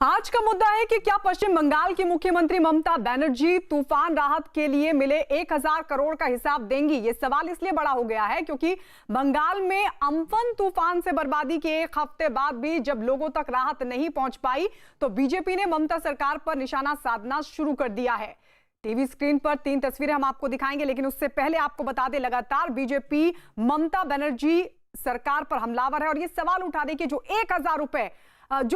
आज का मुद्दा है कि क्या पश्चिम बंगाल की मुख्यमंत्री ममता बनर्जी तूफान राहत के लिए मिले 1000 करोड़ का हिसाब देंगी। ये सवाल इसलिए बड़ा हो गया है क्योंकि बंगाल में अम्फन तूफान से बर्बादी के एक हफ्ते बाद भी जब लोगों तक राहत नहीं पहुंच पाई तो बीजेपी ने ममता सरकार पर निशाना साधना शुरू कर दिया है। टीवी स्क्रीन पर 3 तस्वीरें हम आपको दिखाएंगे, लेकिन उससे पहले आपको बता दें, लगातार बीजेपी ममता बनर्जी सरकार पर हमलावर है और ये सवाल उठा रही कि जो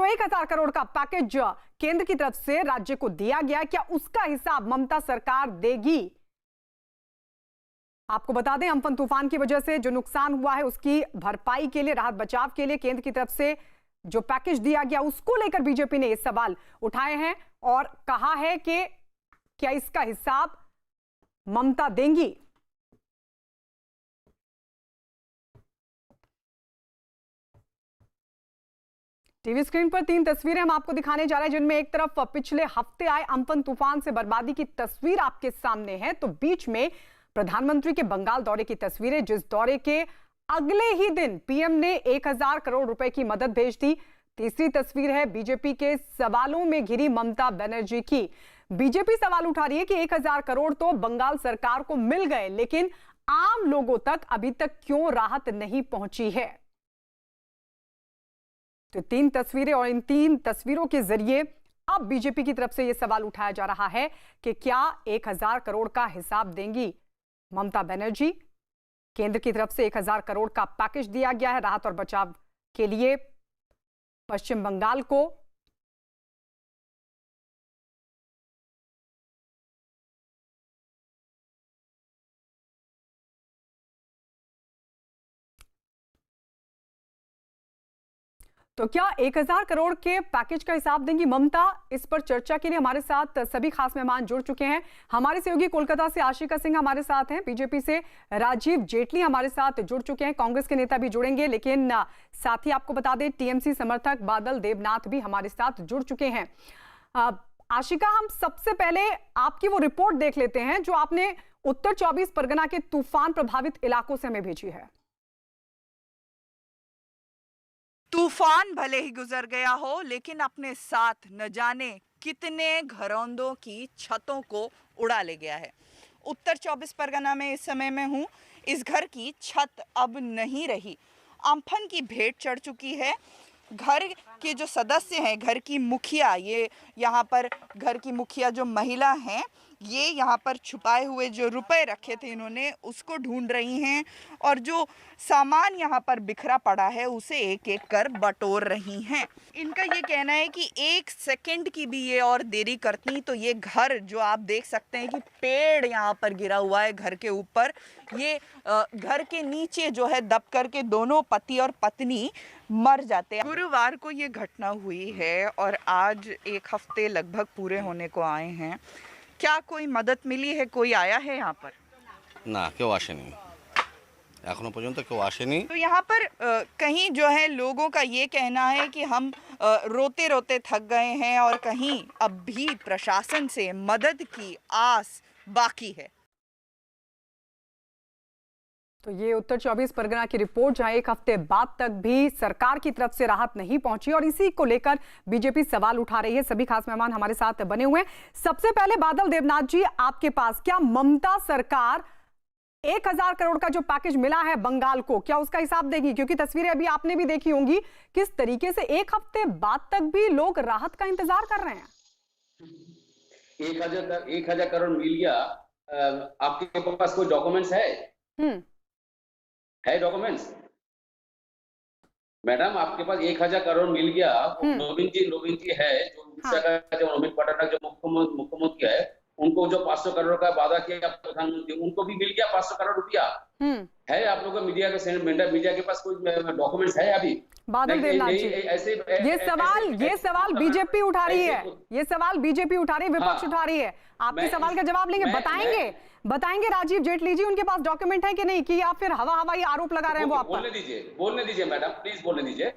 1000 करोड़ का पैकेज केंद्र की तरफ से राज्य को दिया गया, क्या उसका हिसाब ममता सरकार देगी। आपको बता दें, अम्फन तूफान की वजह से जो नुकसान हुआ है उसकी भरपाई के लिए, राहत बचाव के लिए केंद्र की तरफ से जो पैकेज दिया गया उसको लेकर बीजेपी ने ये सवाल उठाए हैं और कहा है कि क्या इसका हिसाब ममता देंगी। टीवी स्क्रीन पर 3 तस्वीरें हम आपको दिखाने जा रहे हैं, जिनमें एक तरफ पिछले हफ्ते आए अम्फन तूफान से बर्बादी की तस्वीर आपके सामने है, तो बीच में प्रधानमंत्री के बंगाल दौरे की तस्वीरें, जिस दौरे के अगले ही दिन पीएम ने 1000 करोड़ रुपए की मदद भेज दी। तीसरी तस्वीर है बीजेपी के सवालों में घिरी ममता बनर्जी की। बीजेपी सवाल उठा रही है कि 1000 करोड़ तो बंगाल सरकार को मिल गए, लेकिन आम लोगों तक अभी तक क्यों राहत नहीं पहुंची है। तो 3 तस्वीरें और इन 3 तस्वीरों के जरिए अब बीजेपी की तरफ से यह सवाल उठाया जा रहा है कि क्या 1000 करोड़ का हिसाब देंगी ममता बनर्जी। केंद्र की तरफ से 1000 करोड़ का पैकेज दिया गया है राहत और बचाव के लिए पश्चिम बंगाल को। तो क्या 1000 करोड़ के पैकेज का हिसाब देंगी ममता। इस पर चर्चा के लिए हमारे साथ सभी खास मेहमान जुड़ चुके हैं। हमारे सहयोगी कोलकाता से आशिका सिंह हमारे साथ हैं, बीजेपी से राजीव जेटली हमारे साथ जुड़ चुके हैं, कांग्रेस के नेता भी जुड़ेंगे, लेकिन साथ ही आपको बता दें टीएमसी समर्थक बादल देवनाथ भी हमारे साथ जुड़ चुके हैं। आशिका, हम सबसे पहले आपकी वो रिपोर्ट देख लेते हैं जो आपने उत्तर 24 परगना के तूफान प्रभावित इलाकों से हमें भेजी है। तूफान भले ही गुजर गया हो, लेकिन अपने साथ न जाने कितने घरौंदों की छतों को उड़ा ले गया है। उत्तर 24 परगना में इस समय मैं हूँ। इस घर की छत अब नहीं रही, अम्फन की भेंट चढ़ चुकी है। घर के जो सदस्य हैं, घर की मुखिया, ये यहाँ पर घर की मुखिया जो महिला हैं, ये यहाँ पर छुपाए हुए जो रुपए रखे थे इन्होंने उसको ढूंढ रही हैं और जो सामान यहाँ पर बिखरा पड़ा है उसे एक एक कर बटोर रही हैं। इनका ये कहना है कि 1 सेकंड की भी ये और देरी करती तो ये घर, जो आप देख सकते हैं कि पेड़ यहाँ पर गिरा हुआ है घर के ऊपर, ये घर के नीचे जो है दब करके दोनों पति और पत्नी मर जाते हैं। गुरुवार को ये घटना हुई है और आज 1 हफ्ते लगभग पूरे होने को आए हैं। क्या कोई मदद मिली है, कोई आया है यहाँ पर? ना, क्यों आशेनी, एखोनो पर्यंत क्यों आशेनी। तो यहाँ पर कहीं जो है लोगों का ये कहना है कि हम रोते रोते थक गए हैं और कहीं अब भी प्रशासन से मदद की आस बाकी है। तो ये उत्तर 24 परगना की रिपोर्ट, जहां 1 हफ्ते बाद तक भी सरकार की तरफ से राहत नहीं पहुंची और इसी को लेकर बीजेपी सवाल उठा रही है। सभी खास मेहमान हमारे साथ बने हुए हैं। सबसे पहले बादल देवनाथ जी, आपके पास, क्या ममता सरकार 1000 करोड़ का जो पैकेज मिला है बंगाल को, क्या उसका हिसाब देगी? क्योंकि तस्वीरें अभी आपने भी देखी होंगी किस तरीके से 1 हफ्ते बाद तक भी लोग राहत का इंतजार कर रहे हैं। 1000 करोड़ मिल गया, आपके पास कोई डॉक्यूमेंट्स है डॉक्यूमेंट्स? मैडम, आपके पास 1000 करोड़ मिल गया, नवीन जी है जो उड़ीसा का, जो नवीन पटनायक जो मुख्यमंत्री है, उनको जो 500 करोड़ का वादा किया प्रधानमंत्री, उनको भी मिल गया 500 करोड़ रुपया। है आप लोगों मीडिया के पास कोई डॉक्यूमेंट्स है अभी? बादल देवनाथ जी, ये सवाल बीजेपी उठा रही है, ये सवाल बीजेपी उठा रही है, विपक्ष उठा रही है। आपके सवाल का जवाब लेंगे, बताएंगे राजीव जेटली जी, उनके पास डॉक्यूमेंट है कि नहीं, कि या फिर हवाई आरोप लगा रहे हैं वो आप पर? बोलने दीजिए मैडम, प्लीज बोलने दीजिए।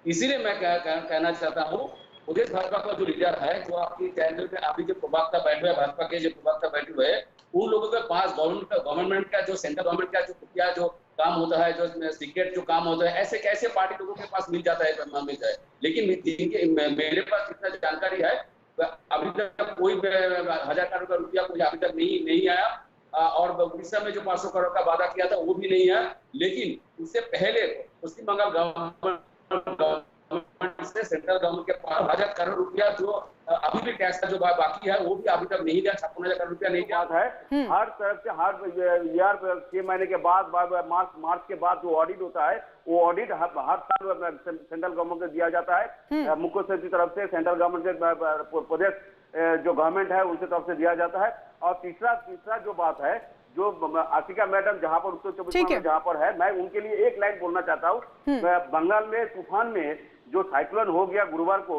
इसीलिए मैं कहना चाहता हूँ, उदय भाजपा का जो लीडर है, जो आपकी चैनल पे अभी जो प्रवक्ता बैठे हुए, भाजपा के जो प्रवक्ता बैठे हुए, उन लोगों के पास गवर्नमेंट का जो सेंट्रल गवर्नमेंट का जो काम होता है, जो सीक्रेट जो काम होता है, ऐसे कैसे पार्टी लोगों के पास मिल जाता है। लेकिन मेरे पास जितना जानकारी है, अभी तक कोई 1000 करोड़ का रुपया कोई अभी तक नहीं आया। और उड़ीसा में जो 500 करोड़ का वादा किया था वो भी नहीं है। लेकिन उससे पहले पश्चिम बंगाल गवर्नमेंट से सेंट्रल गवर्नमेंट के 1000 करोड़ रुपया जो अभी भी टैक्स का जो बाकी है वो भी अभी तक नहीं दिया, 56,000 करोड़ रुपया नहीं दिया है। हर तरफ से हर ईयर 6 महीने के बाद मार्च के बाद जो ऑडिट होता है, वो ऑडिट हर साल सेंट्रल गवर्नमेंट को दिया जाता है। मुख्य सचिव की तरफ से, सेंट्रल गवर्नमेंट के प्रदेश जो गवर्नमेंट है उनकी तरफ से दिया जाता है। और तीसरा जो बात है, जो आशिका मैडम जहां पर उत्तर चौबीस परगना जहां पर है, मैं उनके लिए एक लाइन बोलना चाहता हूँ। बंगाल में तूफान में जो साइक्लोन हो गया गुरुवार को,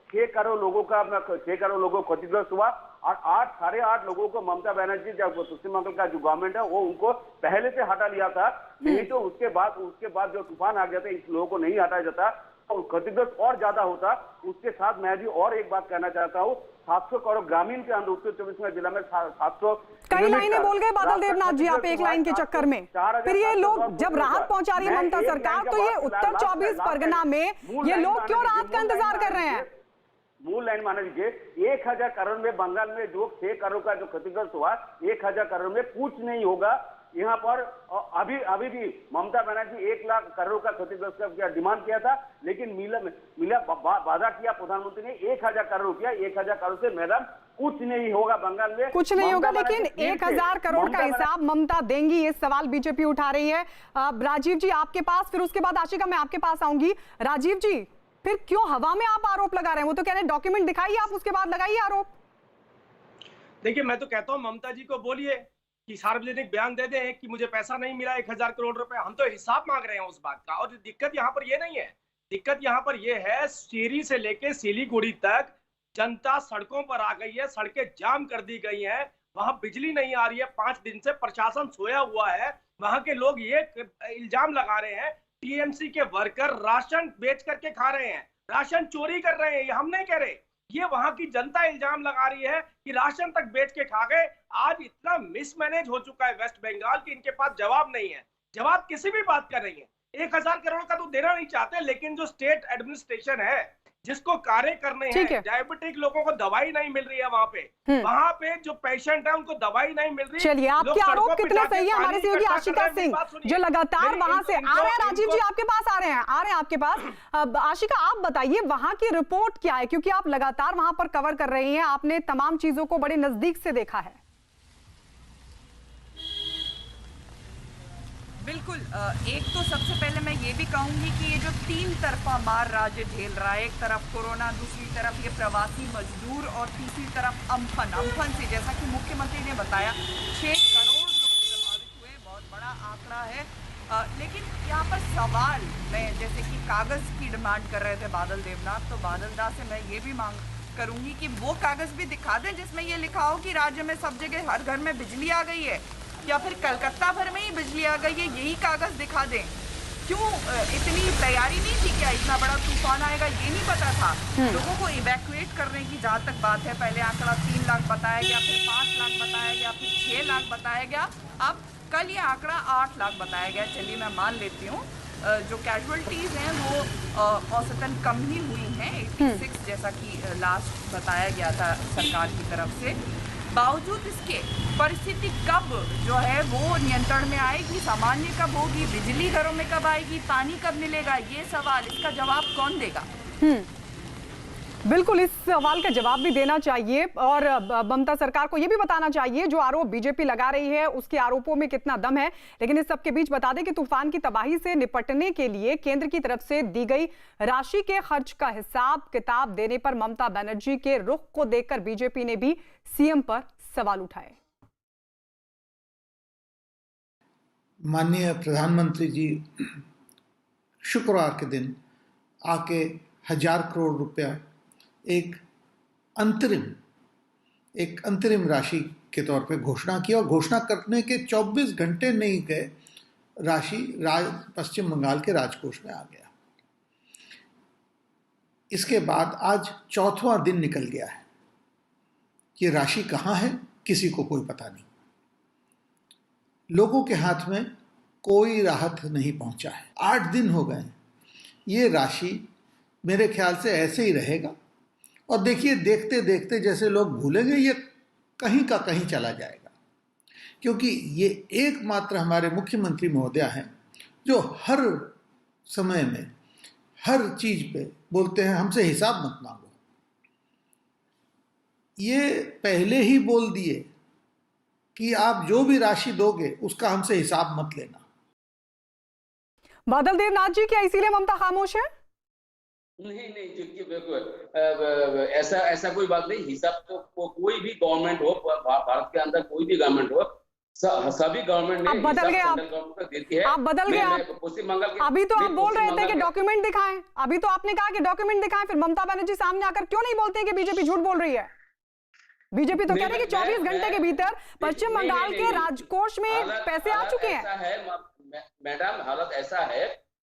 6 करोड़ लोगों को क्षतिग्रस्त हुआ और 8.5 लोगों को ममता बनर्जी जब पश्चिम बंगाल का जो गवर्नमेंट है वो उनको पहले से हटा लिया था। नहीं तो उसके बाद जो तूफान आ गया था, इस लोगों को नहीं हटाया जाता और क्षतिग्रस्त और ज्यादा होता। उसके साथ मैं भी और एक बात कहना चाहता हूँ, 700 करोड़ ग्रामीण के अंदर उत्तर 24 जिला में 700 कई लाइनें बोल गए बादल देवनाथ जी आप एक लाइन के चक्कर में। फिर ये लोग जब राहत पहुंचा रही है ममता सरकार, तो ये उत्तर 24 परगना में ये लोग क्यों राहत का इंतजार कर रहे हैं? मूल लाइन मान लीजिए, 1000 करोड़ में बंगाल में जो 6 करोड़ का जो क्षतिग्रस्त हुआ, 1000 करोड़ में कुछ नहीं होगा यहाँ पर। अभी भी ममता बनर्जी 1 लाख करोड़ का क्षतिग्रस्त का डिमांड किया था, लेकिन मिला वादा किया प्रधानमंत्री ने 1000 करोड़ रुपया। 1000 करोड़ से मैडम कुछ नहीं होगा बंगाल में, कुछ नहीं होगा। लेकिन 1000 करोड़ का हिसाब ममता देंगी, ये सवाल बीजेपी उठा रही है। राजीव जी आपके पास, फिर उसके बाद आशिका मैं आपके पास आऊंगी। राजीव जी, फिर क्यों हवा में आप आरोप लगा रहे हैं? वो तो कह रहे हैं डॉक्यूमेंट दिखाइए आप, उसके बाद लगाइए आरोप। देखिए, मैं तो कहता हूं ममता जी को बोलिए कि सार्वजनिक बयान दे दें कि मुझे पैसा नहीं मिला 1000 करोड़ रुपए। हम तो हिसाब मांग रहे हैं उस बात का। और दिक्कत यहाँ पर ये नहीं है, दिक्कत यहाँ पर ये है, सीरी से लेके सिलीगुड़ी तक जनता सड़कों पर आ गई है, सड़कें जाम कर दी गई हैं, वहां बिजली नहीं आ रही है, 5 दिन से प्रशासन सोया हुआ है। वहां के लोग ये इल्जाम लगा रहे हैं टीएमसी के वर्कर राशन बेच करके खा रहे हैं, राशन चोरी कर रहे हैं। ये हम नहीं कह रहे, ये वहां की जनता इल्जाम लगा रही है कि राशन तक बेच के खा गए। आज इतना मिसमैनेज हो चुका है वेस्ट बंगाल की, इनके पास जवाब नहीं है, जवाब किसी भी बात का नहीं है। 1000 करोड़ का तो देना नहीं चाहते, लेकिन जो स्टेट एडमिनिस्ट्रेशन है जिसको कार्य करने हैं, डायबिटिक लोगों को दवाई नहीं मिल रही है, वहां पे जो पेशेंट है उनको दवाई नहीं मिल रही। चलिए, आपके आरोप कितने सही है? हमारे सहयोगी आशिका सिंह जो लगातार वहां से आ रहे हैं, राजीव जी आपके पास आ रहे हैं आपके पास। आशिका आप बताइए वहां की रिपोर्ट क्या है, क्योंकि आप लगातार वहां पर कवर कर रही हैं, आपने तमाम चीजों को बड़े नजदीक से देखा है। बिल्कुल, एक तो सबसे पहले मैं ये भी कहूंगी कि ये जो 3 तरफा मार राज्य झेल रहा है, एक तरफ कोरोना, दूसरी तरफ ये प्रवासी मजदूर और तीसरी तरफ अम्फन से, जैसा कि मुख्यमंत्री ने बताया 6 करोड़ लोग प्रभावित हुए, बहुत बड़ा आंकड़ा है। लेकिन यहाँ पर सवाल, मैं जैसे कि कागज की डिमांड कर रहे थे बादल देवनाथ, तो बादल दा से मैं ये भी मांग करूंगी कि वो कागज भी दिखा दें जिसमें ये लिखा हो कि राज्य में सब जगह हर घर में बिजली आ गई है, या फिर कलकत्ता भर में ही बिजली आ गई है, यही कागज दिखा दें। क्यों इतनी तैयारी नहीं थी क्या? इतना बड़ा तूफान आएगा ये नहीं पता था? लोगों को इवैक्यूएट करने की जहाँ तक बात है, पहले आंकड़ा 3 लाख बताया गया, फिर 5 लाख बताया गया, फिर 6 लाख बताया गया, अब कल ये आंकड़ा 8 लाख बताया गया। चलिए मैं मान लेती हूँ, जो कैजुअलिटीज हैं वो औसतन कम ही हुई हैं, 86 जैसा कि लास्ट बताया गया था सरकार की तरफ से। बावजूद इसके परिस्थिति कब जो है वो नियंत्रण में आएगी, सामान्य कब होगी, बिजली घरों में कब आएगी, पानी कब मिलेगा, ये सवाल, इसका जवाब कौन देगा? बिल्कुल, इस सवाल का जवाब भी देना चाहिए और ममता सरकार को यह भी बताना चाहिए जो आरोप बीजेपी लगा रही है उसके आरोपों में कितना दम है। लेकिन इस सबके बीच बता दें कि तूफान की तबाही से निपटने के लिए केंद्र की तरफ से दी गई राशि के खर्च का हिसाब किताब देने पर ममता बनर्जी के रुख को देखकर बीजेपी ने भी सीएम पर सवाल उठाए। माननीय प्रधानमंत्री जी शुक्रवार के दिन आके 1000 करोड़ रुपया एक अंतरिम राशि के तौर पे घोषणा की, और घोषणा करने के 24 घंटे नहीं गए राशि पश्चिम बंगाल के राजकोष में आ गया। इसके बाद आज 4वां दिन निकल गया है, ये राशि कहाँ है किसी को कोई पता नहीं। लोगों के हाथ में कोई राहत नहीं पहुंचा है। 8 दिन हो गए, ये राशि मेरे ख्याल से ऐसे ही रहेगा और देखिए देखते देखते जैसे लोग भूलेंगे ये कहीं का कहीं चला जाएगा, क्योंकि ये एकमात्र हमारे मुख्यमंत्री महोदय हैं जो हर समय में हर चीज पे बोलते हैं हमसे हिसाब मत मांगो। ये पहले ही बोल दिए कि आप जो भी राशि दोगे उसका हमसे हिसाब मत लेना। बादल देवनाथ जी, क्या इसीलिए ममता खामोश है? नहीं, ऐसा कोई बात नहीं। हिसाब तो कोई भी गवर्नमेंट हो, भारत के अंदर कोई भी गवर्नमेंट हो, सभी गवर्नमेंट ने आप बदल गए, आप बदल गए। पश्चिम बंगाल के अभी तो आप बोल रहे थे कि डॉक्यूमेंट दिखाएं, अभी तो आपने कहा कि डॉक्यूमेंट दिखाएं, फिर ममता बनर्जी सामने आकर क्यों नहीं बोलते कि बीजेपी झूठ बोल रही है? बीजेपी तो कह रही है कि 24 घंटे के भीतर पश्चिम बंगाल के राजकोष में पैसे आ चुके हैं। मैडम, हालत ऐसा है,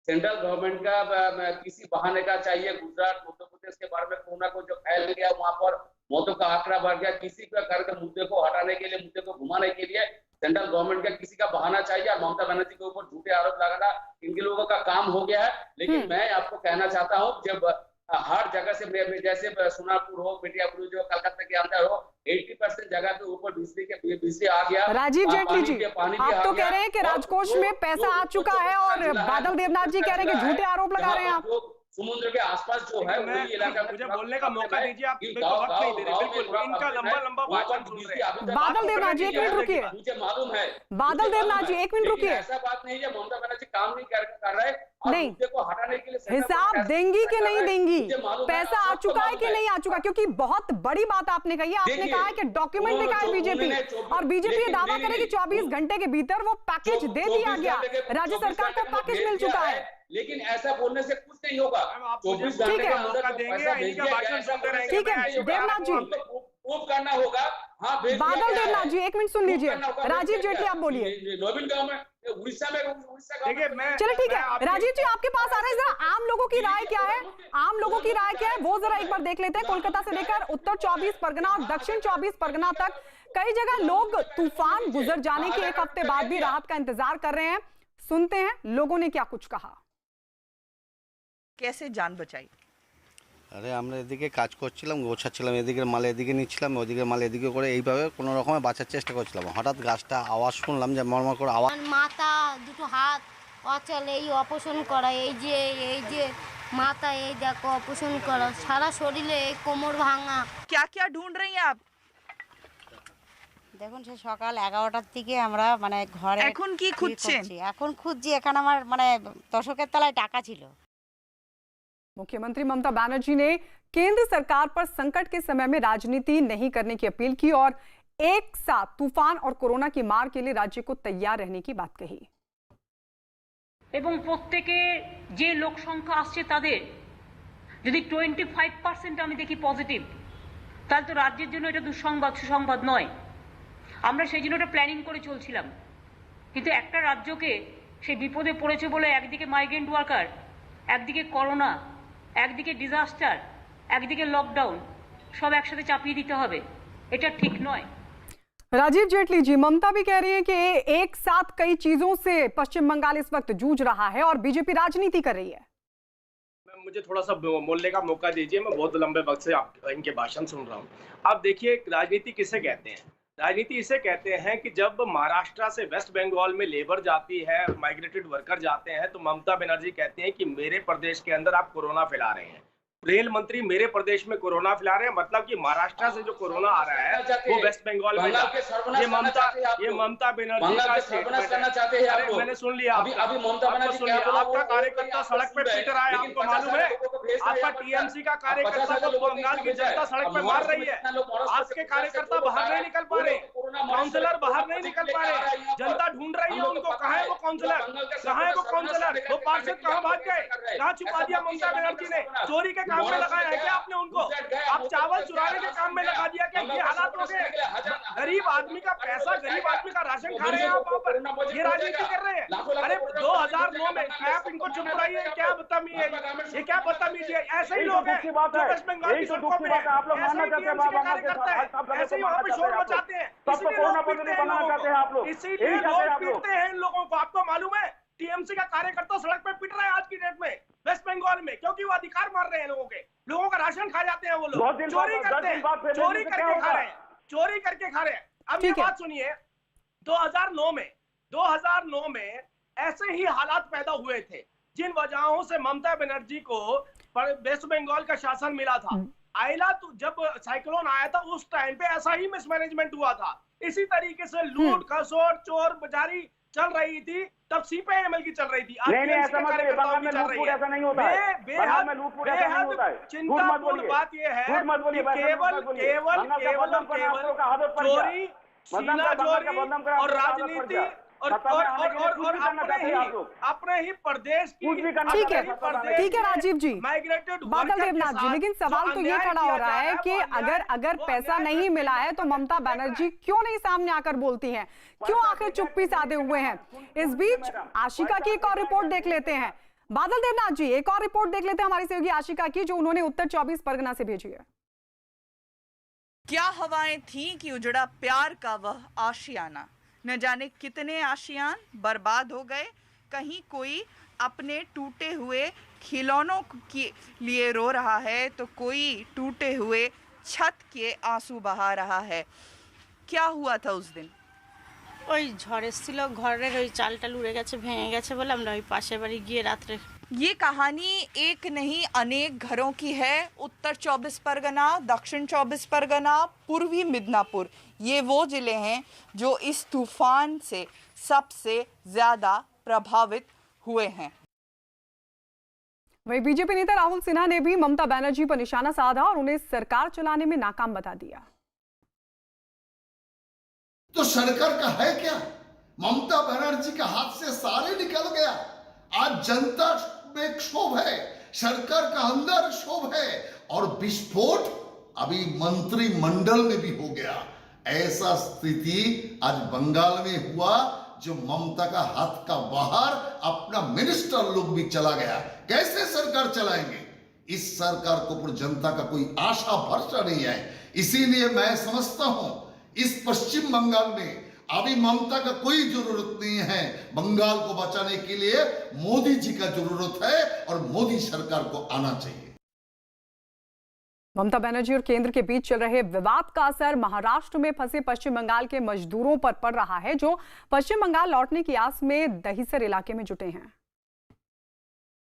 सेंट्रल गवर्नमेंट का किसी बहाने का चाहिए। गुजरात, उत्तर प्रदेश के बारे में कोरोना को जो फैल गया, वहां पर मौतों का आंकड़ा बढ़ गया, किसी का करके मुद्दे को हटाने के लिए, मुद्दे को घुमाने के लिए सेंट्रल गवर्नमेंट का किसी का बहाना चाहिए और ममता बनर्जी के ऊपर झूठे आरोप लगाना इनके लोगों का काम हो गया है। लेकिन मैं आपको कहना चाहता हूँ, जब हर जगह से जैसे सोनापुर हो, मिर्जापुर जो कलकत्ता के अंदर हो, 80% जगह के ऊपर बिजली आ गया। राजीव जेटली जी, आप तो कह रहे हैं कि राजकोष में पैसा आ चुका है और बादल देवनाथ जी कह रहे हैं कि झूठे आरोप लगा रहे हैं आप। समुद्र के आसपास जो है वही इलाका में मुझे बोलने का मौका दीजिए, आप वक्त नहीं दे रहे। बिल्कुल इनका लंबा भाषण सुन रहे हैं। बादल देवनाथ जी 1 मिनट रुकिए, मुझे मालूम है। बादल देवनाथ जी 1 मिनट रुकिए। ऐसा बात नहीं है ममता बनर्जी काम नहीं कर रहे नहीं, को हटाने के लिए हिसाब देंगी कि नहीं देंगी, पैसा आ चुका है कि नहीं आ चुका? क्योंकि बहुत बड़ी बात आपने कही है, आपने कहा है कि डॉक्यूमेंट दिखाए बीजेपी, और बीजेपी दावा करे कि 24 घंटे के भीतर वो पैकेज दे दिया गया, राज्य सरकार को पैकेज मिल चुका है। लेकिन ऐसा बोलने से कुछ नहीं होगा। 24 ठीक घंटे है, के अंदर इनका भाषण सुनते रहेंगे। ठीक है देवनाथ जी, प्रूव करना होगा। हाँ, बादल देवनाथ जी 1 मिनट सुन लीजिए। राजीव जेटली आप बोलिए। नवीन गवर्नमेंट उड़ीसा में चलो ठीक है, राजीव जी आपके पास आ रहे हैं, जरा आम लोगों की राय क्या है, आम लोगों की राय क्या है वो जरा एक बार देख लेते हैं। कोलकाता से लेकर उत्तर 24 परगना और दक्षिण 24 परगना तक कई जगह लोग तूफान गुजर जाने के 1 हफ्ते बाद भी राहत का इंतजार कर रहे हैं। सुनते हैं लोगों ने क्या कुछ कहा। कैसे जान बचाई? আরে আমরা এদিকে কাজ করছিলাম, গোছাচ্ছিলাম, এদিকের মাল এদিকে নিচ্ছিলাম, ওদিকের মাল এদিকে করে এইভাবে কোনো রকমে বাঁচার চেষ্টা করছিলাম। হঠাৎ গাছটা আওয়াজ শুনলাম যে মরমর করে আওয়াজ। মাথা দুটো হাত অচল, এই অপারেশন করা, এই যে মাথা এই দেখো অপারেশন করা, সারা শরীরে এই কোমর ভাঙা। क्या क्या ढूंढ रही हैं आप? দেখুন সে সকাল 11টার থেকে আমরা মানে ঘরে এখন কি খুঁজছেন? এখন খুঁজছি, এখানে আমার মানে দশকের তলায় টাকা ছিল। मुख्यमंत्री ममता बनर्जी ने केंद्र सरकार पर संकट के समय में राजनीति नहीं करने की अपील की और एक साथ तूफान और कोरोना की मार के लिए राज्य को तैयार रहने की बात कही। এবং প্রত্যেকে যে লোক সংখ্যা আসছে তাদের যদি 25% আমি দেখি পজিটিভ, তাহলে তো রাজ্যের জন্য এটা দুঃসংবাদ, সুসংবাদ নয়। আমরা সেই জন্য এটা প্ল্যানিং করে চলছিলাম, কিন্তু একটা রাজ্যকে সেই বিপদে পড়েছে বলে একদিকে মাইগ্রেন্ট ওয়ার্কার, একদিকে করোনা, একদিকে ডিজাস্টার, একদিকে লকডাউন, সব একসাথে চাপিয়ে দিতে হবে, এটা ঠিক নয়। राजीव जेटली जी, ममता भी कह रही है कि एक साथ कई चीजों से पश्चिम बंगाल इस वक्त जूझ रहा है और बीजेपी राजनीति कर रही है। मुझे थोड़ा सा बोलने का मौका दीजिए, मैं बहुत लंबे वक्त से आप इनके भाषण सुन रहा हूँ। आप देखिए राजनीति किसे कहते हैं? राजनीति इसे कहते हैं कि जब महाराष्ट्र से वेस्ट बंगाल में लेबर जाती है, माइग्रेटेड वर्कर जाते हैं, तो ममता बनर्जी कहते हैं कि मेरे प्रदेश के अंदर आप कोरोना फैला रहे हैं। रेल मंत्री मेरे प्रदेश में कोरोना फैला रहे हैं, मतलब कि महाराष्ट्र से जो कोरोना आ रहा है वो वेस्ट बंगाल में जा रहा है। ये ममता बनर्जी का स्टेटमेंट है। मैंने सुन लिया, अभी ममता बनर्जी सुन लिया। आपका कार्यकर्ता सड़क पे पीट रहा है, आपको मालूम है? आपका टीएमसी का कार्यकर्ता को बंगाल की जनता सड़क पे मार रही है। आपके कार्यकर्ता बाहर नहीं निकल पा रहे, काउंसलर बाहर नहीं निकल पा रहे, जनता ढूंढ रही है उनको। कहाँ है वो काउंसलर, कहाँ है वो काउंसलर? वो पार्षद कहाँ भाग गए, कहाँ छुपा दिया ममता बनर्जी ने? चोरी के काम में लगाया है क्या आपने उनको? आप चावल चुराने के काम में लगा दिया क्या? ये हालात हो गए। गरीब आदमी का पैसा, गरीब आदमी का राशन खा रहे हैं आप वहाँ पर, ये राजनीति कर रहे हैं। अरे 2009 में आप इनको चुप कराइए, क्या बदतमीजी है ये, क्या बदतमीजी है? ऐसे ही लोग हैं जो वेस्ट बंगाल की सड़कों पे ऐसे ही वहाँ पे शोर मचाते हैं, इसीलिए लोग पीटते हैं इन लोगों को। आपको मालूम है टीएमसी का कार्यकर्ता सड़क पे पिट रहा है आज की डेट में वेस्ट बंगाल में, क्योंकि वो अधिकार मार रहे हैं लोगों का राशन खा जाते हैं वो लोग, चोरी करते हैं, चोरी करके खा रहे हैं, चोरी करके खा रहे हैं। अब ये बात सुनिए, 2009 में ऐसे ही हालात पैदा हुए थे जिन वजहों से ममता बनर्जी को वेस्ट बंगाल का शासन मिला था। आइला तो जब साइक्लोन आया था उस टाइम पे ऐसा ही मिसमैनेजमेंट हुआ था, इसी तरीके से लूट खसोट चोर बजारी चल रही थी, तब सीपीआईएमएल की चल रही थी। ऐसा नहीं होता है, बेहद चिंतापूर्ण बात यह है कि केवल चोरी, सीनाजोरी और राजनीति और अपने ही प्रदेश की। ठीक है राजीव जी, बादल देवनाथ जी, लेकिन सवाल तो ये खड़ा हो रहा है कि अगर पैसा नहीं मिला है तो ममता बनर्जी क्यों नहीं सामने आकर बोलती हैं, क्यों आखिर चुप्पी साधे हुए हैं? इस बीच आशिका की एक और रिपोर्ट देख लेते हैं। बादल देवनाथ जी, एक और रिपोर्ट देख लेते हैं हमारी सहयोगी आशिका की, जो उन्होंने उत्तर 24 परगना से भेजी है। क्या हवाएं थी कि उजड़ा प्यार का वह आशियाना, न जाने कितने आशियान बर्बाद हो गए। कहीं कोई अपने टूटे हुए खिलौनों के लिए रो रहा है तो कोई टूटे हुए छत के आंसू बहा रहा है। क्या हुआ था उस दिन? ওই ঝড় এসেছিল, ঘরের ওই চাল টাল উড়ে গেছে, ভেঙে গেছে বলে আমরা ওই পাশের বাড়ি গিয়ে রাত্রে। ये कहानी एक नहीं अनेक घरों की है। उत्तर 24 परगना, दक्षिण 24 परगना, पूर्वी मिदनापुर, ये वो जिले हैं जो इस तूफान से सबसे ज्यादा प्रभावित हुए हैं। वहीं बीजेपी नेता राहुल सिन्हा ने भी ममता बनर्जी पर निशाना साधा और उन्हें सरकार चलाने में नाकाम बता दिया। तो सरकार का है क्या? ममता बनर्जी के हाथ से सारे निकल गया। आज जनता में क्षोभ है, सरकार का अंदर क्षोभ है और विस्फोट अभी मंत्रिमंडल में भी हो गया। ऐसा स्थिति आज बंगाल में हुआ, जो ममता का हाथ का बाहर अपना मिनिस्टर लोग भी चला गया। कैसे सरकार चलाएंगे? इस सरकार को पर जनता का कोई आशा भरोसा नहीं है। इसीलिए मैं समझता हूं इस पश्चिम बंगाल में अभी ममता का कोई जरूरत नहीं है। बंगाल को बचाने के लिए मोदी जी का जरूरत है और मोदी सरकार को आना चाहिए। ममता बनर्जी और केंद्र के बीच चल रहे विवाद का असर महाराष्ट्र में फंसे पश्चिम बंगाल के मजदूरों पर पड़ रहा है, जो पश्चिम बंगाल लौटने की आस में दहिसर इलाके में जुटे हैं।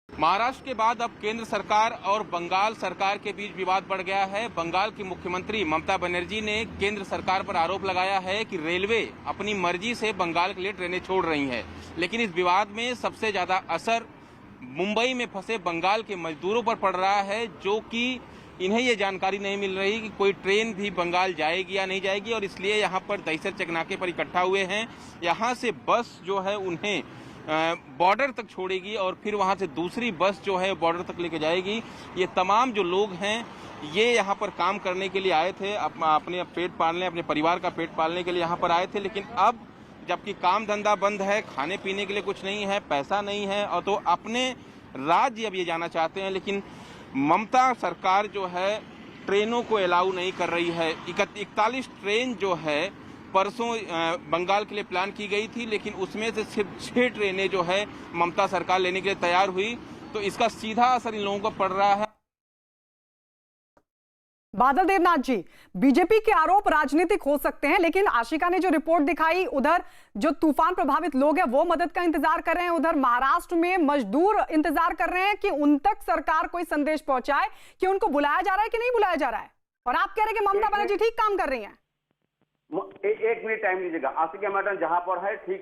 महाराष्ट्र के बाद अब केंद्र सरकार और बंगाल सरकार के बीच विवाद बढ़ गया है। बंगाल की मुख्यमंत्री ममता बनर्जी ने केंद्र सरकार पर आरोप लगाया है कि रेलवे अपनी मर्जी से बंगाल के लिए ट्रेनें छोड़ रही है, लेकिन इस विवाद में सबसे ज्यादा असर मुंबई में फंसे बंगाल के मजदूरों पर पड़ रहा है, जो कि इन्हें ये जानकारी नहीं मिल रही कि कोई ट्रेन भी बंगाल जाएगी या नहीं जाएगी, और इसलिए यहाँ पर दहिसर चेकनाके पर इकट्ठा हुए हैं। यहाँ से बस जो है उन्हें बॉर्डर तक छोड़ेगी और फिर वहां से दूसरी बस जो है बॉर्डर तक लेके जाएगी। ये तमाम जो लोग हैं ये यहाँ पर काम करने के लिए आए थे, अपने पेट पालने, अपने परिवार का पेट पालने के लिए यहाँ पर आए थे, लेकिन अब जबकि काम धंधा बंद है, खाने पीने के लिए कुछ नहीं है, पैसा नहीं है, और तो अपने राज्य अब ये जाना चाहते हैं। लेकिन ममता सरकार जो है ट्रेनों को अलाउ नहीं कर रही है। 41 ट्रेन जो है परसों बंगाल के लिए प्लान की गई थी, लेकिन उसमें से सिर्फ 6 ट्रेनें जो है ममता सरकार लेने के लिए तैयार हुई, तो इसका सीधा असर इन लोगों को पड़ रहा है। बादल देवनाथ जी, बीजेपी के आरोप राजनीतिक हो सकते हैं, लेकिन आशिका ने जो रिपोर्ट दिखाई, उधर जो तूफान प्रभावित लोग हैं वो मदद का इंतजार कर रहे हैं, उधर महाराष्ट्र में मजदूर इंतजार कर रहे हैं कि उन तक सरकार कोई संदेश पहुंचाए कि उनको बुलाया जा रहा है कि नहीं बुलाया जा रहा है, और आप कह रहे हैं कि ममता बनर्जी ठीक काम कर रही हैं। एक मिनट टाइम लीजिएगा। आशिका मैडम जहां पर है ठीक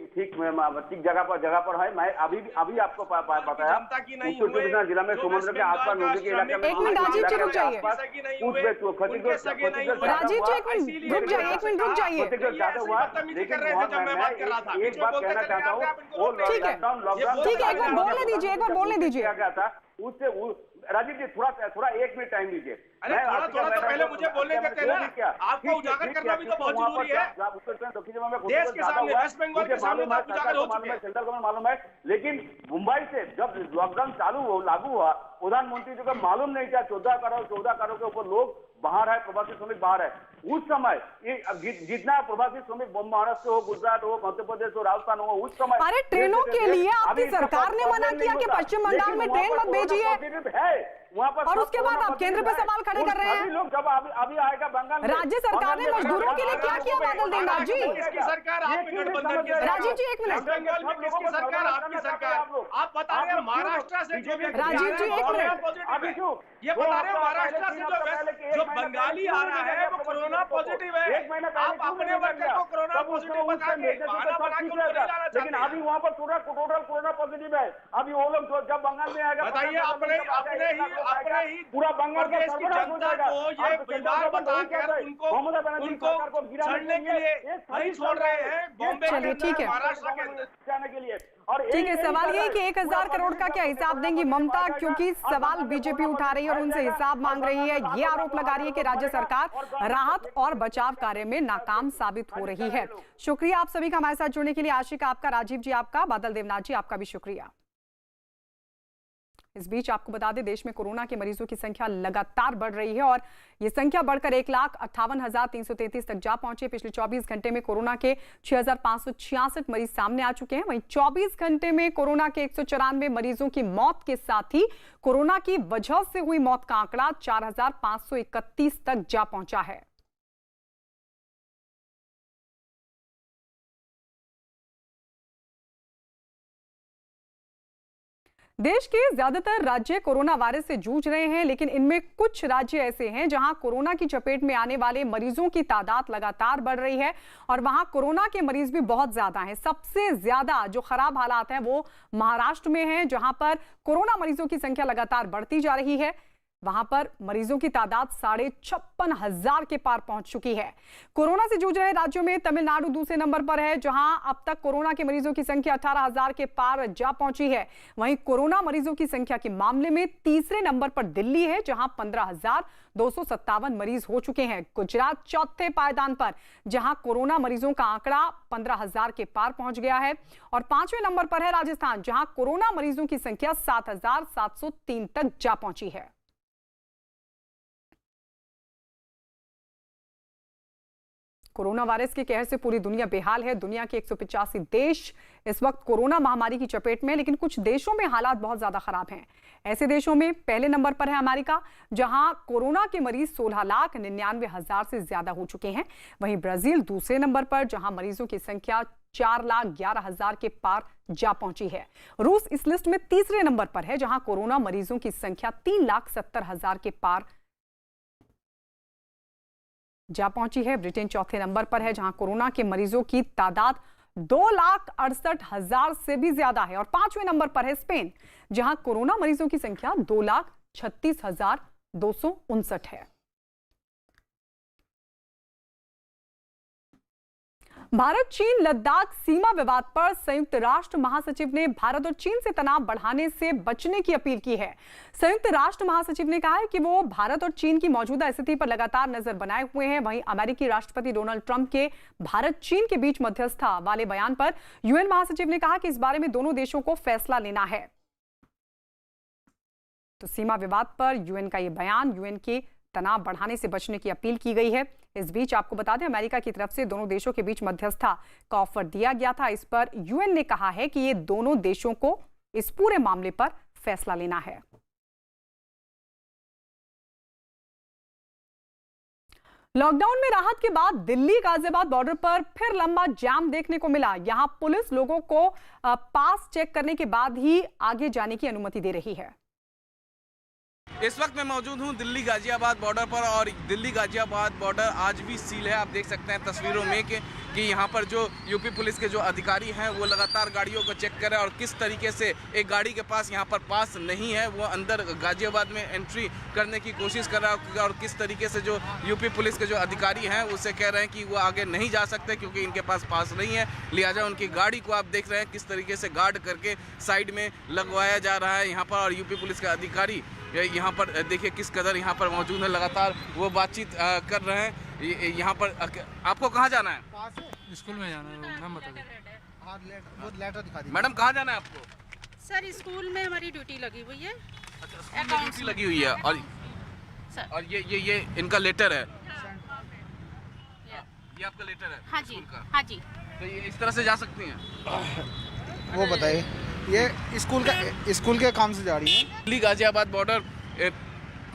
जगह पर है। मैं अभी आपको बताया उत्तर जिला में समुद्र के आसपास नदी के इलाके में। एक मिनट राजीव जी रुक जाइए, राजीव जी एक मिनट रुक जाइए। एक बात कहना चाहता हूँ, वो ठीक है, एक बार बोलने दीजिए। उससे राजीव जी थोड़ा 1 मिनट टाइम दीजिए। अरे थोड़ा तो पहले मुझे बोलने देते ना, आपको उजागर करना भी तो बहुत जरूरी है। देश के सामने वेस्ट बंगाल के सामने तो उजागर हो चुके हैं। सेंट्रल गवर्नमेंट मालूम है, लेकिन मुंबई से जब लॉकडाउन लागू हुआ, प्रधानमंत्री जी को मालूम नहीं था 14 करोड़ के ऊपर लोग बाहर है, प्रवासी श्रमिक बाहर है। उस समय जितना प्रवासी श्रमिक महाराष्ट्र हो, गुजरात हो, मध्य प्रदेश हो, राजस्थान हो, उस समय अरे ट्रेनों के लिए आपकी सरकार ने मना किया कि पश्चिम बंगाल में ट्रेन मत भेजिए, वहाँ पर और उसके बाद आप केंद्र पे सवाल खड़े कर रहे हैं। लोग जब अभी आएगा बंगाल में, राज्य सरकार ने मजदूरों के लिए क्या किया बादल देवनाथ जी? किसकी सरकार? आपकी गठबंधन की सरकार। राजीव जी 1 मिनट। बंगाल में किसकी सरकार? आपकी सरकार। आप बता रहे हैं महाराष्ट्र से जो राजीव जी 1 मिनट। ये बता रहे हैं महाराष्ट्र से जो बंगाली आ रहा है वो कोरोना पॉजिटिव है। आप अपने वर्कर को कोरोना पॉजिटिव बता के बहाना बना के उनको नहीं लाना चाहते। लेकिन अभी वहाँ पर टोटल कोरोना पॉजिटिव है। अभी वो लोग जब बंगाल में आएगा, बताइए अपने ही पूरा बंगाल देश की जनता को ये विवाद बताकर उनको चढ़ने के लिए नहीं छोड़ रहे हैं बॉम्बे के अंदर, महाराष्ट्र के अंदर जाने के लिए। ठीक है, सवाल ये है कि 1000 करोड़ का क्या हिसाब देंगी ममता, क्योंकि सवाल बीजेपी उठा रही है और उनसे हिसाब मांग रही है। ये आरोप लगा रही है कि राज्य सरकार राहत और बचाव कार्य में नाकाम साबित हो रही है। शुक्रिया आप सभी का हमारे साथ जुड़ने के लिए। आशिका आपका, राजीव जी आपका, बादल देवनाथ जी आपका भी शुक्रिया। इस बीच आपको बता दें, देश में कोरोना के मरीजों की संख्या लगातार बढ़ रही है और ये संख्या बढ़कर 1,58,333 तक जा पहुंची। पिछले 24 घंटे में कोरोना के 6,566 मरीज सामने आ चुके हैं। वहीं 24 घंटे में कोरोना के 194 मरीजों की मौत के साथ ही कोरोना की वजह से हुई मौत का आंकड़ा 4,531 तक जा पहुंचा है। देश के ज्यादातर राज्य कोरोना वायरस से जूझ रहे हैं, लेकिन इनमें कुछ राज्य ऐसे हैं जहां कोरोना की चपेट में आने वाले मरीजों की तादाद लगातार बढ़ रही है और वहां कोरोना के मरीज भी बहुत ज्यादा हैं। सबसे ज्यादा जो खराब हालात हैं वो महाराष्ट्र में हैं, जहां पर कोरोना मरीजों की संख्या लगातार बढ़ती जा रही है। वहां पर मरीजों की तादाद 56,500 के पार पहुंच चुकी है। कोरोना से जूझ रहे राज्यों में तमिलनाडु दूसरे नंबर पर है, जहां अब तक कोरोना के मरीजों की संख्या 18,000 के पार जा पहुंची है। वहीं कोरोना मरीजों की संख्या के मामले में तीसरे नंबर पर दिल्ली है, जहां 15,257 मरीज हो चुके हैं। गुजरात चौथे पायदान पर, जहां कोरोना मरीजों का आंकड़ा 15,000 के पार पहुंच गया है। और 5वें नंबर पर है राजस्थान, जहां कोरोना मरीजों की संख्या 7,703 तक जा पहुंची है। कोरोना वायरस के कहर से पूरी दुनिया बेहाल है। दुनिया के 185 देश इस वक्त कोरोना महामारी की चपेट में, लेकिन कुछ देशों में हालात बहुत ज्यादा खराब हैं। ऐसे देशों में पहले नंबर पर है अमेरिका, जहां कोरोना के मरीज 16,99,000 से ज्यादा हो चुके हैं। वहीं ब्राजील दूसरे नंबर पर, जहां मरीजों की संख्या 4,11,000 के पार जा पहुंची है। रूस इस लिस्ट में तीसरे नंबर पर है, जहां कोरोना मरीजों की संख्या 3,70,000 के पार जा पहुंची है। ब्रिटेन चौथे नंबर पर है, जहां कोरोना के मरीजों की तादाद 2,68,000 से भी ज्यादा है। और 5वें नंबर पर है स्पेन, जहां कोरोना मरीजों की संख्या 2,36,259 है। भारत चीन लद्दाख सीमा विवाद पर संयुक्त राष्ट्र महासचिव ने भारत और चीन से तनाव बढ़ाने से बचने की अपील की है। संयुक्त राष्ट्र महासचिव ने कहा है कि वो भारत और चीन की मौजूदा स्थिति पर लगातार नजर बनाए हुए हैं। वहीं अमेरिकी राष्ट्रपति डोनाल्ड ट्रंप के भारत चीन के बीच मध्यस्थता वाले बयान पर यूएन महासचिव ने कहा कि इस बारे में दोनों देशों को फैसला लेना है। तो सीमा विवाद पर यूएन का यह बयान, यूएन के तनाव बढ़ाने से बचने की अपील की गई है। इस बीच आपको बता दें, अमेरिका की तरफ से दोनों देशों के बीच मध्यस्थता का ऑफर दिया गया था। इस पर यूएन ने कहा है कि ये दोनों देशों को इस पूरे मामले पर फैसला लेना है। लॉकडाउन में राहत के बाद दिल्ली गाजियाबाद बॉर्डर पर फिर लंबा जाम देखने को मिला। यहां पुलिस लोगों को पास चेक करने के बाद ही आगे जाने की अनुमति दे रही है। इस वक्त मैं मौजूद हूं दिल्ली गाजियाबाद बॉर्डर पर और दिल्ली गाजियाबाद बॉर्डर आज भी सील है। आप देख सकते हैं तस्वीरों में कि कि यहाँ पर जो यूपी पुलिस के जो अधिकारी हैं वो लगातार गाड़ियों को चेक कर रहे हैं और किस तरीके से एक गाड़ी के पास यहाँ पर पास नहीं है वो अंदर गाजियाबाद में एंट्री करने की कोशिश कर रहा है और किस तरीके से जो यूपी पुलिस के जो अधिकारी हैं उससे कह रहे हैं कि वो आगे नहीं जा सकते क्योंकि इनके पास पास नहीं है, लिहाजा उनकी गाड़ी को आप देख रहे हैं किस तरीके से गार्ड करके साइड में लगवाया जा रहा है यहाँ पर। और यूपी पुलिस के अधिकारी यहाँ पर देखिए किस कदर यहाँ पर मौजूद है, लगातार वो बातचीत कर रहे हैं। यहाँ पर आपको कहाँ जाना है? स्कूल में जाना है, नाम बता। मैडम कहाँ जाना है आपको? सर स्कूल में हमारी ड्यूटी लगी हुई है। अच्छा, स्कूल में ड्यूटी लगी हुई है और ये इनका लेटर है, ये आपका लेटर है? हाँ जी, हाँ जी। तो ये इस तरह से जा सकती हैं? वो बताइए, ये स्कूल के काम से जा रही है। दिल्ली गाजियाबाद बॉर्डर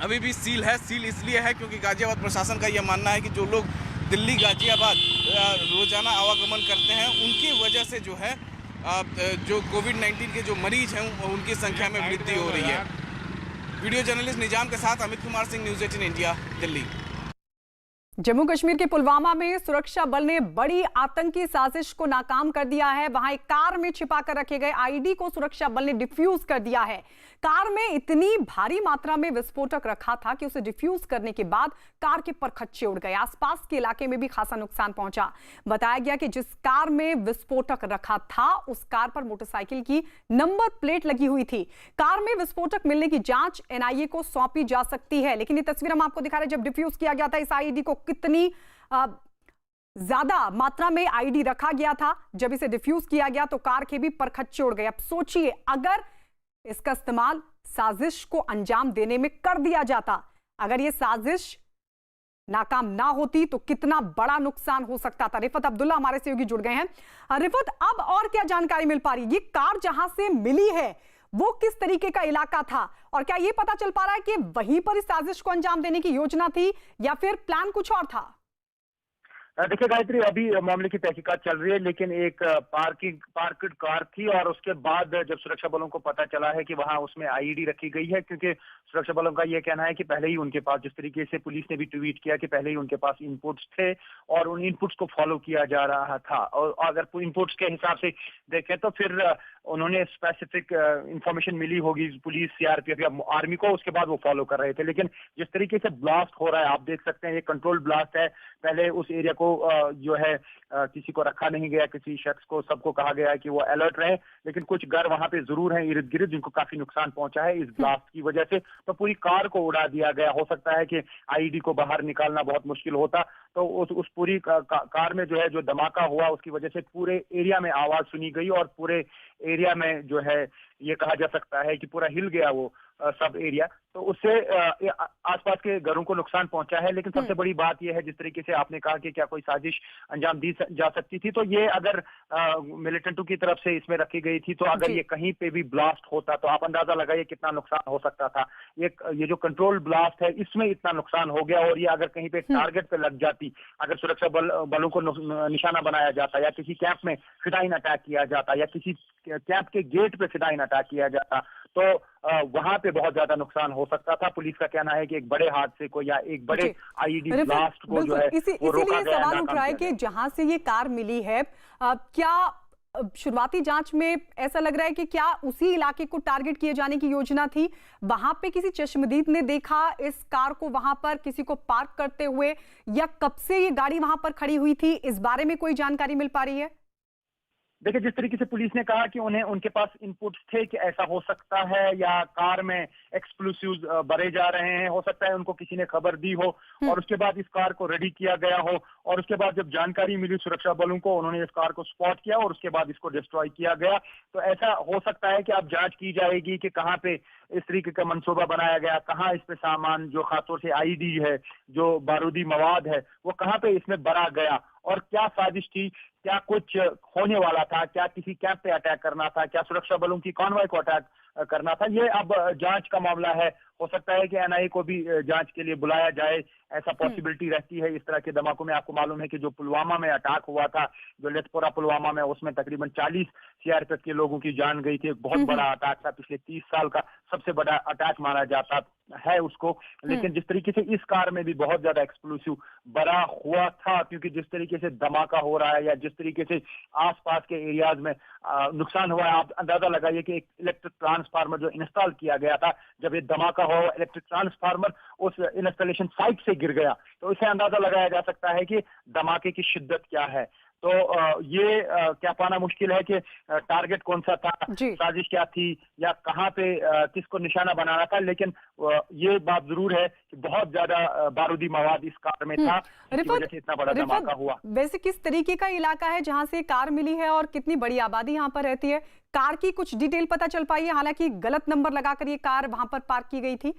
अभी भी सील है। सील इसलिए है क्योंकि गाजियाबाद प्रशासन का यह मानना है कि जो लोग दिल्ली गाजियाबाद रोजाना आवागमन करते हैं उनकी वजह से जो है जो कोविड-19 के जो मरीज हैं उनकी संख्या में वृद्धि हो रही है। वीडियो जर्नलिस्ट निजाम के साथ अमित कुमार सिंह, न्यूज़ 18 इंडिया, दिल्ली। जम्मू कश्मीर के पुलवामा में सुरक्षा बल ने बड़ी आतंकी साजिश को नाकाम कर दिया है। वहां एक कार में छिपा कर रखे गए आईडी को सुरक्षा बल ने डिफ्यूज कर दिया है। कार में इतनी भारी मात्रा में विस्फोटक रखा था कि उसे डिफ्यूज करने के बाद कार के परखच्चे उड़ गए। आसपास के इलाके में भी खासा नुकसान पहुंचा। बताया गया कि जिस कार में विस्फोटक रखा था उस कार पर मोटरसाइकिल की नंबर प्लेट लगी हुई थी। कार में विस्फोटक मिलने की जांच एनआईए को सौंपी जा सकती है। लेकिन ये तस्वीर हम आपको दिखा रहे हैं जब डिफ्यूज किया गया था इस आईडी को, कितनी ज्यादा मात्रा में आईडी रखा गया था। जब इसे डिफ्यूज किया गया तो कार के भी परखच्चे उड़ गए। अब सोचिए अगर इसका इस्तेमाल साजिश को अंजाम देने में कर दिया जाता, अगर यह साजिश नाकाम ना होती तो कितना बड़ा नुकसान हो सकता था। रिफत अब्दुल्ला हमारे सहयोगी जुड़ गए हैं। रिफत, अब और क्या जानकारी मिल पा रही? ये कार जहां से मिली है वो किस तरीके का इलाका था और क्या ये पता चल पा रहा है कि वहीं पर इस साजिश को अंजाम देने की योजना थी या फिर प्लान कुछ और था? देखिए गायत्री, अभी मामले की तहकीकात चल रही है, लेकिन एक पार्कड कार थी और उसके बाद जब सुरक्षा बलों को पता चला है कि वहां उसमें आईडी रखी गई है, क्योंकि सुरक्षा बलों का यह कहना है कि पहले ही उनके पास, जिस तरीके से पुलिस ने भी ट्वीट किया कि पहले ही उनके पास इनपुट्स थे और उन इनपुट्स को फॉलो किया जा रहा था। और अगर इनपुट्स के हिसाब से देखें तो फिर उन्होंने स्पेसिफिक इंफॉर्मेशन मिली होगी पुलिस, सीआरपीएफ या आर्मी को, उसके बाद वो फॉलो कर रहे थे। लेकिन जिस तरीके से ब्लास्ट हो रहा है आप देख सकते हैं, ये कंट्रोल ब्लास्ट है। पहले उस एरिया को जो है किसी को रखा नहीं गया, किसी शख्स को, सबको कहा गया है कि वो अलर्ट रहे, लेकिन कुछ घर वहां पे जरूर हैं इर्द गिर्द जिनको काफी नुकसान पहुंचा है इस ब्लास्ट की वजह से। तो पूरी कार को उड़ा दिया गया। हो सकता है कि आईडी को बाहर निकालना बहुत मुश्किल होता, तो उस पूरी कार में जो है जो धमाका हुआ उसकी वजह से पूरे एरिया में आवाज सुनी गई और पूरे एरिया में जो है ये कहा जा सकता है कि पूरा हिल गया वो सब एरिया। तो उससे आसपास के घरों को नुकसान पहुंचा है। लेकिन सबसे बड़ी बात यह है, जिस तरीके से आपने कहा कि क्या कोई साजिश अंजाम दी जा सकती थी, तो ये अगर मिलिटेंटों की तरफ से इसमें रखी गई थी, तो अगर ये कहीं पे भी ब्लास्ट होता तो आप अंदाजा लगाइए कितना नुकसान हो सकता था। ये जो कंट्रोल ब्लास्ट है इसमें इतना नुकसान हो गया, और ये अगर कहीं पे टारगेट पे लग जाती, अगर सुरक्षा बलों को निशाना बनाया जाता या किसी कैंप में फिदाइन अटैक किया जाता या किसी कैंप के गेट पे फिदाइन अटैक किया जाता, तो वहां पे बहुत ज्यादा नुकसान हो सकता था। पुलिस का कहना है कि एक बड़े हादसे को या एक बड़े आईडी ब्लास्ट को जो है वो रोका गया। सवाल उठ रहा है कि जहां से ये कार मिली है, क्या शुरुआती जांच में ऐसा लग रहा है कि क्या उसी इलाके को टारगेट किए जाने की योजना थी? वहां पे किसी चश्मदीद ने देखा इस कार को वहां पर किसी को पार्क करते हुए, या कब से ये गाड़ी वहां पर खड़ी हुई थी, इस बारे में कोई जानकारी मिल पा रही है? देखिए, जिस तरीके से पुलिस ने कहा कि उनके पास इनपुट्स थे कि ऐसा हो सकता है या कार में एक्सप्लोसिव्स भरे जा रहे हैं, हो सकता है उनको किसी ने खबर दी हो और उसके बाद इस कार को रेडी किया गया हो, और उसके बाद जब जानकारी मिली सुरक्षा बलों को, उन्होंने इस कार को स्पॉट किया और उसके बाद इसको डिस्ट्रॉय किया गया। तो ऐसा हो सकता है कि अब जांच की जाएगी कि कहाँ पे इस तरीके का मंसूबा बनाया गया, कहाँ इस पे सामान, जो खासतौर से आईडी है, जो बारूदी मवाद है, वो कहाँ पे इसमें भरा गया और क्या साजिश थी, क्या कुछ होने वाला था, क्या किसी कैंप पे अटैक करना था, क्या सुरक्षा बलों की कॉन्वॉय को अटैक करना था। ये अब जांच का मामला है। हो सकता है कि एनआईए को भी जांच के लिए बुलाया जाए, ऐसा पॉसिबिलिटी रहती है इस तरह के धमाकों में। आपको मालूम है कि जो पुलवामा में अटैक हुआ था, जो लेथपोरा पुलवामा में, उसमें तकरीबन 40 सीआरपीएफ के लोगों की जान गई थी। एक बहुत बड़ा अटैक था, पिछले 30 साल का सबसे बड़ा अटैक माना है उसको, लेकिन जिस तरीके से इस कार में भी बहुत ज्यादा एक्सप्लोसिव बड़ा हुआ था, क्योंकि जिस तरीके से धमाका हो रहा है या जिस तरीके से आसपास के एरियाज में नुकसान हुआ है, आप अंदाजा लगाइए कि एक इलेक्ट्रिक ट्रांसफार्मर जो इंस्टॉल किया गया था, जब ये धमाका हुआ इलेक्ट्रिक ट्रांसफार्मर उस इंस्टॉलेशन साइट से गिर गया, तो इससे अंदाजा लगाया जा सकता है कि धमाके की शिद्दत क्या है। तो ये क्या पाना मुश्किल है कि टारगेट कौन सा था, साजिश क्या थी, या कहाँ पे किसको निशाना बनाना था, लेकिन ये बात जरूर है कि बहुत ज्यादा बारूदी मवाद इस कार में था, जिसकी वजह से इतना बड़ा धमाका हुआ। वैसे किस तरीके का इलाका है जहां से कार मिली है और कितनी बड़ी आबादी यहाँ पर रहती है? कार की कुछ डिटेल पता चल पाई है? हालांकि गलत नंबर लगाकर ये कार वहां पर पार्क की गई थी।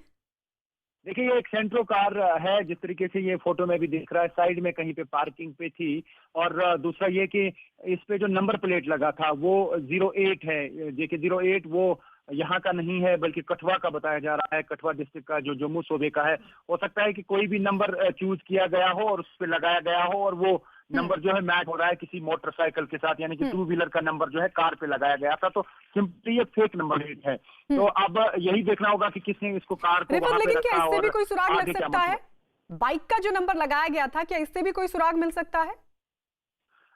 देखिए, ये एक सेंट्रो कार है, जिस तरीके से ये फोटो में भी दिख रहा है, साइड में कहीं पे पार्किंग पे थी। और दूसरा ये कि इस पे जो नंबर प्लेट लगा था वो 08 है, जेके 08, वो यहाँ का नहीं है बल्कि कठुआ का बताया जा रहा है, कठुआ डिस्ट्रिक्ट का जो जम्मू सूबे का है। हो सकता है कि कोई भी नंबर चूज किया गया हो और उस पर लगाया गया हो और वो नंबर जो है मैच हो रहा है किसी मोटरसाइकिल के साथ, यानी कि 2 व्हीलर का नंबर जो है कार पे लगाया गया था, तो सिंपली ये फेक नंबर प्लेट है। तो अब यही देखना होगा कि किसने इसको कार को वहां पे लेकिन रखा क्या इससे और भी कोई सुराग आगे लग क्या सकता है? बाइक का जो नंबर लगाया गया था, क्या इससे भी कोई सुराग मिल सकता है?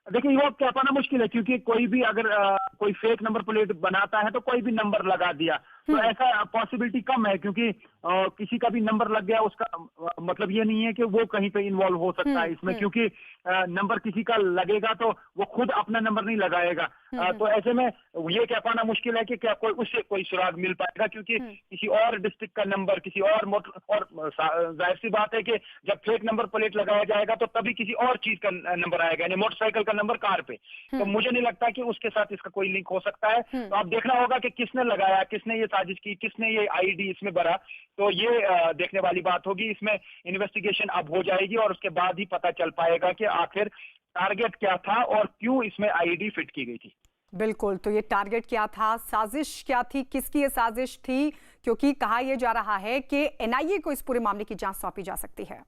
देखिए, वो क्या पाना मुश्किल है, क्योंकि कोई भी अगर कोई फेक नंबर प्लेट बनाता है तो कोई भी नंबर लगा दिया, तो ऐसा पॉसिबिलिटी कम है, क्योंकि किसी का भी नंबर लग गया उसका मतलब ये नहीं है कि वो कहीं पे इन्वॉल्व हो सकता है इसमें, क्योंकि नंबर किसी का लगेगा तो वो खुद अपना नंबर नहीं लगाएगा। तो ऐसे में ये कह पाना मुश्किल है कि क्या कोई उससे कोई सुराग मिल पाएगा, क्योंकि किसी और डिस्ट्रिक्ट का नंबर, किसी और और जाहिर सी बात है कि जब फेक नंबर प्लेट लगाया जाएगा तो तभी किसी और चीज का नंबर आएगा, यानी मोटरसाइकिल का नंबर कार पे। तो मुझे नहीं लगता कि उसके साथ इसका कोई लिंक हो सकता है। तो आप देखना होगा कि किसने लगाया, किसने ये साजिश की, किसने ये आईडी इसमें भरा, तो ये देखने वाली बात होगी। इसमें इन्वेस्टिगेशन अब हो जाएगी और उसके बाद ही पता चल पाएगा कि आखिर टारगेट क्या था और क्यों इसमें आईडी फिट की गई थी। बिल्कुल, तो ये टारगेट क्या था, साजिश क्या थी, किसकी ये साजिश थी? क्योंकि कहा यह जा रहा है कि एनआईए को इस पूरे मामले की जांच सौंपी जा सकती है।